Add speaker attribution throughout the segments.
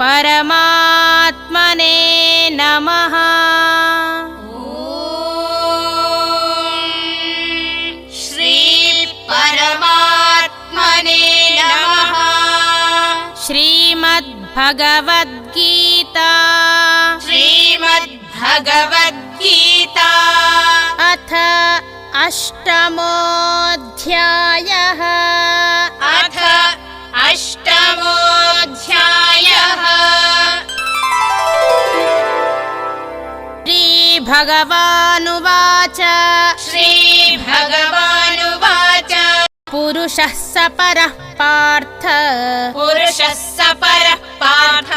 Speaker 1: परमात्मने नमः।
Speaker 2: श्री परमात्मने नमः।
Speaker 1: श्रीमद्भगवद्गीता
Speaker 2: श्रीमद्भगवद्गीता
Speaker 1: अथ अष्टमोऽध्यायः।
Speaker 2: अथ अष्टमोऽध्यायः।
Speaker 1: श्रीभगवानुवाच
Speaker 2: श्रीभगवानुवाच
Speaker 1: पुरुषः स परः पार्थ
Speaker 2: पुरुषः स परः पार्थ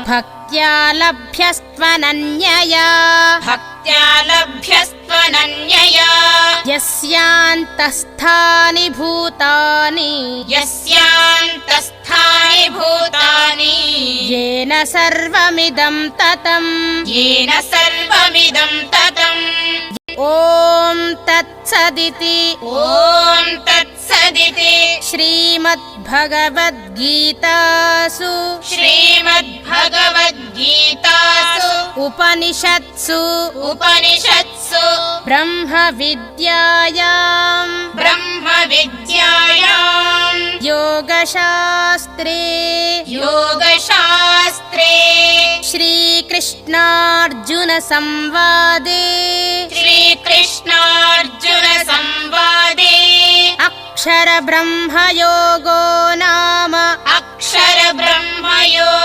Speaker 1: भक्त्या लभ्यस्त्वनन्यया
Speaker 2: भक्त्या लभ्यस्त्वनन्यया
Speaker 1: यस्यान्तस्थानि भूतानि
Speaker 2: यस्यान्तस्थानि भूतानि
Speaker 1: येन सर्वमिदं ततं
Speaker 2: येन सर्वमिदं ततम्
Speaker 1: ॐ तत्सदिति
Speaker 2: ॐ तत्सदिति
Speaker 1: श्रीमद्भगवद्गीतासु
Speaker 2: श्रीमद्भगवद्गीतासु
Speaker 1: उपनिषत्सु
Speaker 2: उपनिषत्सु
Speaker 1: ब्रह्मविद्यायां
Speaker 2: ब्रह्मविद्यायां
Speaker 1: योगशास्त्रे
Speaker 2: योगशास्त्रे
Speaker 1: श्रीकृष्णार्जुनसंवादे
Speaker 2: श्रीकृष्णार्जुनसंवादे
Speaker 1: अक्षरब्रह्मयोगो नाम
Speaker 2: अक्षरब्रह्मयोगो